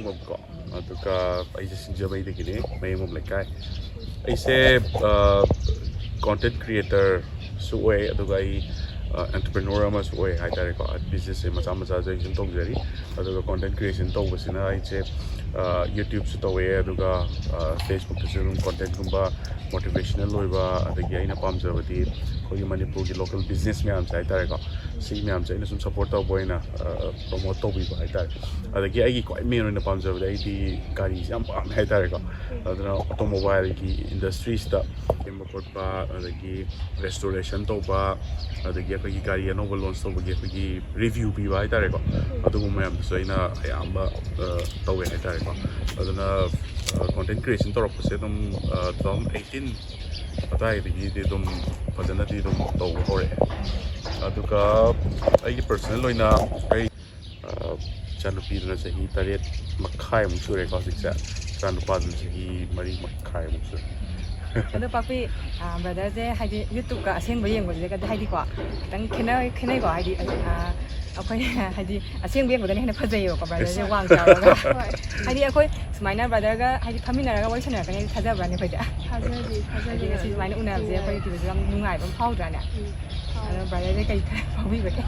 ko aduga aise sinjabai de gine mayamom lekai aise content creator su oi aduga ai entrepreneur ama su oi haitare ko business e macha macha jai tong jari aduga content creation tawbasina aise YouTube su tawe aduga Facebook su content gumba motivational loiba adagi aina pamjabadi khoi manipur gi local business me am sai tare ko si me am sai na sum support taw boina promote taw bi ba tare adagi ai ko me no pamjabadi ai di gari yam pam hai tare ko aduna automobile gi industries ta kemba potba adagi restoration taw ba adagi ko gi gari no launch taw gi ko gi review bi ba tare ko adugu me am so ina ayamba taw hai tare ko aduna content creation taw ko se dum 2018 atai di dum fazana di dum taw hore aduga ai personal loina ai chanupi na sahi taret makhai mu sure ko siksa chanupa na sahi mari makhai mu sure Ano papi brother je haidi YouTube ka aseng bayeng bo je ka haidi ko tang khenai ko haidi akhoi haidi aseng bayeng bo ne hena phajai ko brother je wang ja ga haidi akhoi sumaina brother ga haidi phamina ra ga wai sana ka ne thaja bra ne phai ja haji ga si sumaina unam je akhoi ki jam nungai ba phau dra ne ano brother je kai phau bi ba ke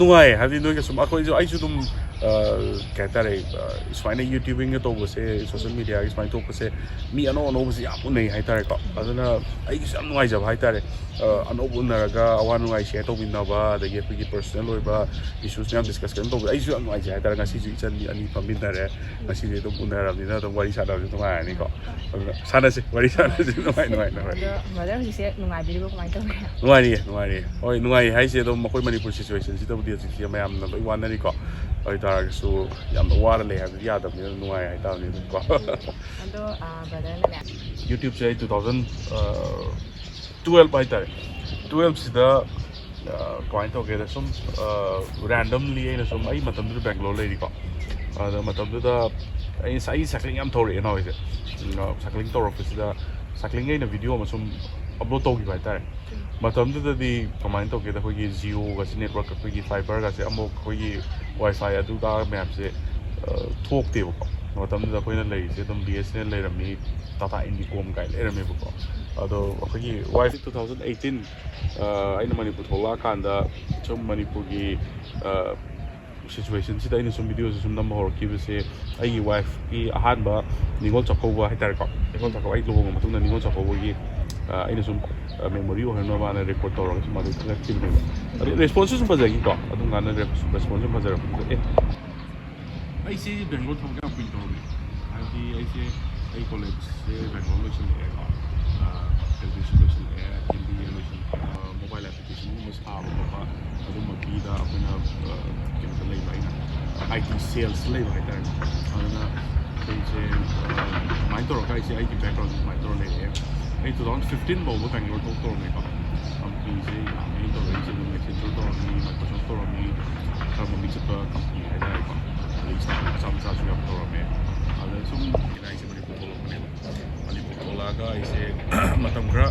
nungai haidi no ke sum akhoi jo ai ju dum कहता रहे इसमाइने YouTubing तो बसे social media इसमाइन तो बसे मी अनो बसे यापु नहीं है तारे को अदना आई किस अनु आई जब है तारे अनो बुनरगा अवान नुआई शेयर तो बिनबा दगे की पर्सनल होइबा इश्यूज ने डिस्कस करन तो आई जो अनु आई है तारे ngasi ju इचन अनि फमिन तारे ngasi de तो बुनरबनिना तो वारी सादा तो मा नि को सादा से वारी सादा से नुआई मदर से नुआई बिबो कमाइ तो नुआई ओइ नुआई है से तो मकोइ मणिपुर सिचुएशन से तो दिया से मयाम न लोइ वानरी को ꯇꯥꯔꯒꯁꯨ ꯌꯥꯝꯅ ꯋꯥꯔ ꯂꯩ ꯍꯥꯏꯕꯗꯤ ꯌꯥꯗꯕꯅꯤꯅ ꯅꯨꯡꯉꯥꯏ ꯍꯥꯏꯇꯥꯕꯅꯤ ꯀꯣ ꯑꯗꯣ ꯕ꯭ꯔꯗꯔꯅꯅꯦ ꯌꯨꯇ꯭ꯌꯨꯕꯁꯦ ꯑꯩ 2012 ꯍꯥꯏꯇꯥꯔꯦ 12 ꯁꯤꯗ ꯀꯃꯥꯏꯅ ꯇꯧꯒꯦꯗ ꯁꯨꯝ ꯔꯦꯟꯗꯝꯂꯤ ꯑꯩꯅ ꯁꯨꯝ ꯑꯩ ꯃꯇꯝꯗꯨꯗ ꯕꯦꯡꯒ꯭ꯂꯣꯔ ꯂꯩꯔꯤꯀꯣ ꯑꯗ ꯃꯇꯝꯗꯨꯗ ꯑꯩ ꯁꯥꯏꯀ꯭ꯂꯤꯡ ꯌꯥꯝ ꯊꯧꯔꯛꯑꯦ ꯅꯍꯥꯟꯋꯥꯏꯁꯦ ꯁꯥꯏꯀ꯭ꯂꯤꯡ ꯇꯧꯔꯛꯄꯁꯤꯗ ꯁꯥꯏꯀ꯭ꯂꯤꯡ ꯑꯩꯅ ꯚꯤꯗꯤꯑꯣ ꯑꯃ ꯁꯨꯝ ꯑꯞꯂꯣꯗ ꯇꯧꯈꯤꯕ ꯍꯥꯏꯇꯥꯔꯦ ꯃꯇꯝꯗꯨꯗꯗꯤ ꯀꯃꯥꯏꯅ ꯇꯧꯒꯦꯗ ꯑꯩꯈꯣꯏꯒꯤ ꯖꯤꯑꯣꯒꯁꯤ ꯅꯦꯠꯋꯥꯔꯛ ꯑꯩꯈꯣꯏꯒꯤ ꯐꯥꯏꯕꯔꯒꯁꯦ ꯑꯃꯨꯛ ꯑꯩꯈꯣꯏꯒꯤ ꯋꯥꯏꯐꯥꯏ ꯑꯗꯨꯒ ꯃꯌꯥꯝꯁꯦ ꯊꯣꯛꯇꯦꯕꯀꯣ ꯃꯇꯝꯗꯨꯗ ꯑꯩꯈꯣꯏꯅ ꯂꯩꯔꯤꯁꯦ ꯑꯗꯨꯝ BSNL ꯂꯩꯔꯝꯃꯤ ꯇꯥꯇꯥ ꯏꯟꯗꯤꯀꯣꯝ ꯀꯥꯏꯅ ꯂꯩꯔꯝꯃꯦꯕꯀꯣ ꯑꯗꯣ ꯑꯩꯈꯣꯏꯒꯤ ꯋꯥꯏꯐꯥꯏ 2018 ꯑꯩꯅ ꯃꯅꯤꯄꯨꯔ ꯊꯣꯛꯂꯛꯑꯀꯥꯟꯗ ꯁꯨꯝ ꯃꯅꯤꯄꯨꯔꯒꯤ सिचुएशनसिदा अꯩꯅ ꯁꯨꯝ ꯚꯤꯗꯤꯑꯣꯁꯦ ꯁꯨꯝ ꯅꯝꯕ ꯍꯧꯔꯛꯈꯤꯕꯁꯦ ꯑꯩꯒꯤ ꯋꯥꯏꯐꯀꯤ ꯑꯍꯥꯟꯕ ꯅꯤꯉꯣꯜ ꯆꯥꯛꯀꯧꯕ ꯍꯥꯏꯇꯥꯔꯦꯀꯣ ꯅꯤꯉꯣꯜ ꯆꯥꯛꯀꯧꯕ ꯑꯩ ꯂꯨꯍꯣꯡꯉ ꯃꯇꯨꯡꯗ ꯅꯤꯉꯣꯜ ꯆꯥꯛꯀꯧꯕꯒꯤ ꯑꯩꯅ ꯁꯨꯝ ꯃꯦꯃꯣꯔꯤ ꯑꯣꯏꯍꯟꯅꯕꯅ ꯔꯦꯀꯣꯔꯗ ꯇꯧꯔꯒ ꯁꯨꯝ ꯑꯗꯨ ꯊꯥꯒꯠꯈꯤꯕꯅꯦꯕ ꯑꯗꯩ ꯔꯦꯁꯄꯣꯟꯁꯁꯨ ꯁꯨꯝ ꯐꯖꯈꯤꯀꯣ ꯑꯗꯨꯝ ꯀꯥꯟꯗ ꯔꯦꯁꯄꯣꯟꯁ ꯁꯨꯝ ꯐꯖꯔꯛꯄꯗꯨꯗ ꯑꯩꯁꯦ ꯕꯦꯡꯒ꯭ꯂꯣꯔ ꯊꯕꯛ ꯌꯥꯝ ꯀꯨꯏꯅ ꯇꯧꯔꯝꯃꯦ ꯍꯥꯏꯕꯗꯤ ꯑꯩꯁꯦ ꯑꯩ ꯀꯣꯂꯦꯖꯁꯦ ꯕꯦꯡꯒ꯭ꯂꯣꯔ ꯂꯣꯏꯁꯤꯜꯂꯛꯑꯦꯀꯣ ꯒ꯭ꯔꯦꯖꯨꯑꯦꯁꯟ ꯂꯣꯏꯁꯤꯜꯂꯛꯑꯦ MBA ꯂꯣꯏꯁꯤꯜꯂꯛꯑꯦ ꯃꯣꯕꯥꯏꯜ ꯑꯦꯄ꯭ꯂꯤꯀꯦꯁꯟꯒꯨꯝꯕ ꯁꯥꯕ ꯈꯣꯠꯄ ꯑꯗꯨꯝꯕꯒꯤꯗ ꯑꯩꯈꯣꯏꯅ ꯀꯩꯅꯣꯗ ꯂꯩꯕ ꯑꯩꯅ IT ꯁꯦꯜꯁ ꯂꯩꯕ ꯍꯥꯏꯇꯥꯔꯦ ꯑꯗꯨꯅ ꯑꯩꯁꯦ ꯀꯃꯥꯏꯅ ꯇꯧꯔꯒ ꯑꯩꯁꯦ ꯑꯩꯒꯤ ꯕꯦꯛꯒ꯭ꯔꯥꯎꯟꯁꯦ ꯁꯨꯃꯥꯏꯅ ꯇꯧꯔ ꯂꯩꯔꯛꯑꯦ ꯑꯩ 2015 ꯐꯥꯎꯕ ꯕꯦꯡꯒ꯭ꯂꯣꯔ ꯊꯕꯛ ꯇꯧꯔꯝꯃꯦꯀꯣ ꯀꯝꯄꯅꯤꯁꯦ ꯑꯩꯅ ꯇꯧꯔꯛꯏꯁꯦ ꯑꯗꯨꯝ ꯑꯦꯛꯁꯦꯟꯆꯔ ꯇꯧꯔꯝꯃꯤ ꯃꯥꯏꯀ꯭ꯔꯣꯁꯣꯐ ꯇꯧꯔꯝꯃꯤ ꯈꯔ ꯃꯃꯤꯡ ꯆꯠꯄ ꯀꯝꯄꯅꯤ ꯍꯥꯏꯇꯥꯔꯦꯀꯣ ꯑꯗꯩ ꯁ꯭ꯇꯥꯔꯠꯑꯞ ꯃꯆꯥ ꯃꯆꯥꯁꯨ ꯌꯥꯝ ꯇꯧꯔꯝꯃꯦ ꯑꯗ ꯁꯨꯝ ꯑꯩꯁꯦ ꯃꯅꯤꯄꯨꯔ ꯊꯣꯛꯂꯛꯄꯅꯦꯕ ꯃꯅꯤꯄꯨꯔ ꯊꯣꯛꯂꯛꯑꯒ ꯑꯩꯁꯦ ꯃꯇꯝ ꯈꯔ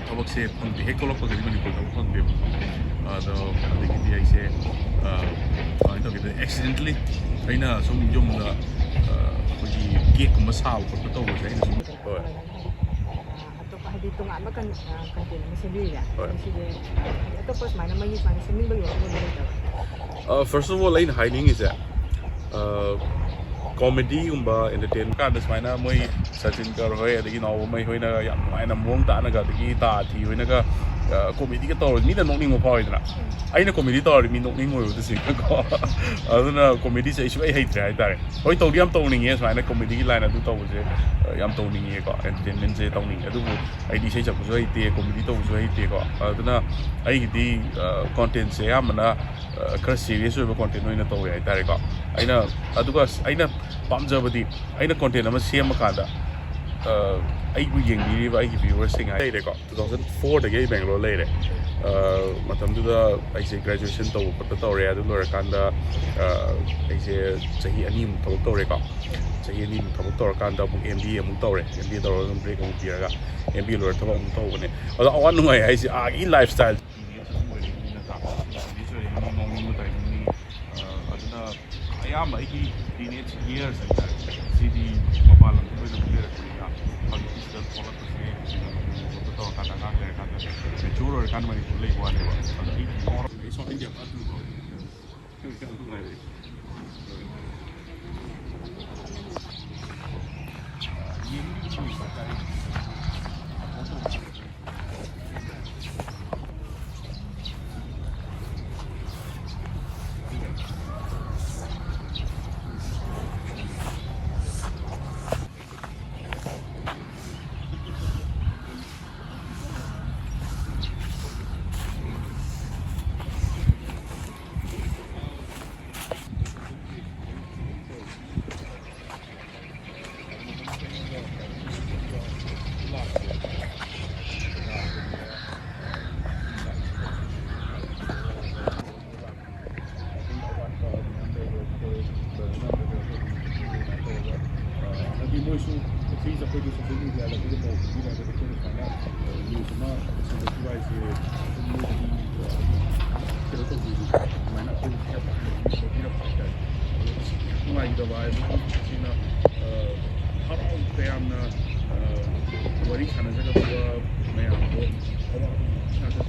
ꯊꯕꯛꯁꯦ ꯐꯪꯗꯦ ꯍꯦꯛ ꯊꯣꯛꯂꯛꯄꯒꯗꯤ ꯃꯅꯤꯄꯨꯔ ꯊꯕꯛ ꯐꯪꯗꯦꯕ ꯑꯗꯣ ꯑꯗꯒꯤꯗꯤ ꯑꯩꯁꯦ ꯀꯃꯥꯏꯅ ꯇꯧꯒꯦꯗ ꯑꯦꯛꯁꯤꯗꯦꯟꯇꯂꯤ ꯑꯩꯅ ꯁꯨꯝ ꯌꯨꯝꯗ ꯑꯩꯈꯣꯏꯒꯤ ꯀꯦꯛꯀꯨꯝꯕ ꯁꯥꯕ ꯈꯣꯠꯄ ꯇꯧꯕꯁꯦ ꯑꯩꯅ ꯁꯨꯝ ꯍꯣꯏ ꯑꯇꯣꯞꯄ ꯍꯥꯏꯗꯤ ꯇꯣꯉꯥꯟꯕ ꯀꯟꯇꯦꯟ ꯑꯃ ꯁꯦꯝꯕꯤꯔꯤꯔꯥ ꯁꯤꯁꯦ ꯑꯇꯣꯞꯄ ꯁꯨꯃꯥꯏꯅ ꯃꯩꯒꯤ ꯁꯨꯃꯥꯏꯅ ꯁꯦꯝꯅꯤꯡꯕꯒꯤ ꯋꯥꯈꯜꯗꯤ ꯂꯩꯇꯕ ꯐꯥꯔꯁ ꯑꯣꯐ ꯑꯣꯜ ꯑꯩꯅ ꯍꯥꯏꯅꯤꯡꯉꯤꯁꯦ ꯀꯣꯃꯦꯗꯤꯒꯨꯝꯕ ꯑꯦꯟꯇꯔꯇꯦꯟ ꯀꯥꯟꯗ ꯁꯨꯃꯥꯏꯅ ꯃꯣꯏ ꯁꯆꯤꯟ ꯀꯔ ꯍꯣꯏ ꯑꯗꯒꯤ ꯅꯥꯎꯕꯃꯩ ꯍꯣꯏꯅꯒ ꯌꯥꯝ ꯅꯨꯡꯉꯥꯏꯅ ꯃꯑꯣꯡ ꯇꯥꯅꯒ ꯑꯗꯒꯤ ꯇꯥꯊꯤ ꯍꯣꯏꯅꯒ ꯀꯣꯃꯦꯗꯤꯒ ꯇꯧꯔꯗꯤ ꯃꯤꯅ ꯅꯣꯛꯅꯤꯡꯕ ꯐꯥꯎꯋꯤꯗꯅ ꯑꯩꯅ ꯀꯣꯃꯦꯗꯤ ꯇꯧꯔꯗꯤ ꯃꯤ ꯅꯣꯛꯅꯤꯡꯉꯣꯏꯕ ꯇꯁꯦꯡꯅꯀꯣ ꯑꯗꯨꯅ ꯀꯣꯃꯦꯗꯤꯁꯦ ꯑꯩ ꯁꯨꯡꯍꯩ ꯍꯩꯇ꯭ꯔꯦ ꯍꯥꯏꯇꯥꯔꯦ ꯍꯣꯏ ꯇꯧꯗꯤ ꯌꯥꯝ ꯇꯧꯅꯤꯡꯉꯦ ꯁꯨꯃꯥꯏꯅ ꯀꯣꯃꯦꯗꯤꯒꯤ ꯂꯥꯏꯟ ꯑꯗꯨ ꯇꯧꯕꯁꯦ ꯌꯥꯝ ꯇꯧꯅꯤꯡꯉꯦꯀꯣ ꯑꯦꯟꯇꯔꯇꯦꯟꯃꯦꯟꯁꯦ ꯇꯧꯅꯤꯡꯉꯦ ꯑꯗꯨꯕꯨ ꯑꯩꯗꯤ ꯏꯁꯩ ꯁꯛꯄꯁꯨ ꯍꯩꯇꯦ ꯀꯣꯃꯦꯗꯤ ꯇꯧꯕꯁꯨ ꯍꯩꯇꯦꯀꯣ ꯑꯗꯨꯅ ꯑꯩꯒꯤꯗꯤ ꯀꯣꯟꯇꯦꯟꯁꯦ ꯑꯌꯥꯝꯕꯅ ꯈꯔ ꯁꯤꯔꯤꯌꯁ ꯑꯣꯏꯕ ꯀꯣꯟꯇꯦꯟ ꯑꯣꯏꯅ ꯇꯧꯋꯦ ꯍꯥꯏꯇꯥꯔꯦꯀꯣ ꯑꯗꯨꯒ ꯑꯩꯅ ꯄꯥꯝꯖꯕꯗꯤ ꯑꯩꯅ ꯀꯣꯟꯇꯦꯟ ꯑꯃ ꯁꯦꯝꯃꯀꯥꯟꯗ ꯑꯩꯕꯨ ꯌꯦꯡꯕꯤꯔꯤꯕ ꯑꯩꯒꯤ ꯚ꯭ꯌꯨꯋꯔꯁꯤꯡ ꯂꯩꯔꯦꯀꯣ 2004ꯗꯒꯤ ꯑꯩ ꯕꯦꯡꯒ꯭ꯂꯣꯔ ꯂꯩꯔꯦ ꯃꯇꯝꯗꯨꯗ ꯑꯩꯁꯦ ꯒ꯭ꯔꯦꯖꯨꯑꯦꯁꯟ ꯇꯧꯕ ꯈꯣꯠꯄ ꯇꯧꯔꯦ ꯑꯗꯨ ꯂꯣꯏꯔꯀꯥꯟꯗ ꯑꯩꯁꯦ ꯆꯍꯤ 2ꯃꯨꯛ ꯊꯕꯛ ꯇꯧꯔꯦꯀꯣ ꯆꯍꯤ 2ꯃꯨꯛ ꯊꯕꯛ ꯇꯧꯔꯀꯥꯟꯗ ꯑꯃꯨꯛ MBA ꯑꯃꯨꯛ ꯇꯧꯔꯦ MBA ꯇꯧꯔꯒ ꯑꯗꯨꯝ ꯕ꯭ꯔꯦꯛ ꯑꯃꯨꯛ ꯄꯤꯔꯒ MBA ꯂꯣꯏꯔ ꯊꯕꯛ ꯑꯃꯨꯛ ꯇꯧꯕꯅꯦ ꯑꯗꯣ ꯑꯋꯥ ꯅꯨꯡꯉꯥꯏ ꯍꯥꯏꯁꯦ ꯑꯥꯒꯤ ꯂꯥꯏꯐ ꯁ꯭ꯇꯥꯏꯜ ꯑꯗꯨꯅ ꯑꯌꯥꯝꯕ ꯑꯩꯒꯤ ꯇꯤꯅꯦꯖ ꯏꯌꯔꯁ ꯍꯥꯏꯇꯥꯔꯦ ꯁꯤꯗꯤ ꯃꯄꯥꯟ ꯂꯝꯗ ꯑꯣꯏꯅ ꯂꯩꯔꯛꯄꯅꯤꯅ ꯍꯧꯖꯤꯛꯇꯤ ꯁꯤꯗ ꯊꯣꯛꯂꯛꯄꯁꯦ ꯀꯩꯅꯣ ꯇꯧꯔꯀꯥꯟꯗ ꯑꯉꯥꯡ ꯂꯩꯔꯀꯥꯟꯗ ꯃꯦꯆꯨꯔ ꯑꯣꯏꯔꯀꯥꯟꯗ ꯃꯅꯤꯄꯨꯔ ꯂꯩꯕ ꯋꯥꯅꯦꯕ ꯑꯗꯣ ꯑꯩ ꯉꯥꯎꯔꯛꯄꯅꯦ ꯁꯥꯎꯠ ꯏꯟꯗꯤꯌꯥ ꯐꯠꯇ꯭ꯔꯤꯀꯣ ꯌꯥꯝ ꯅꯨꯡꯉꯥꯏꯔꯦ ꯌꯦꯡꯕꯒꯤ ꯍꯥꯏꯇꯥꯔꯦ मोइसु फ्री जखोइदो सोशल मीडिया दा कोइ पाउ बिदा दा कोइ खाना न्यूज मा सन्दि वाइसे मोइदि केरो तो बिदि माइना कोइ हेल्प बिरा फाइदा नुवाइ दा वाइ सिना हराउ तयामना वरि खाना जगा मयाम दो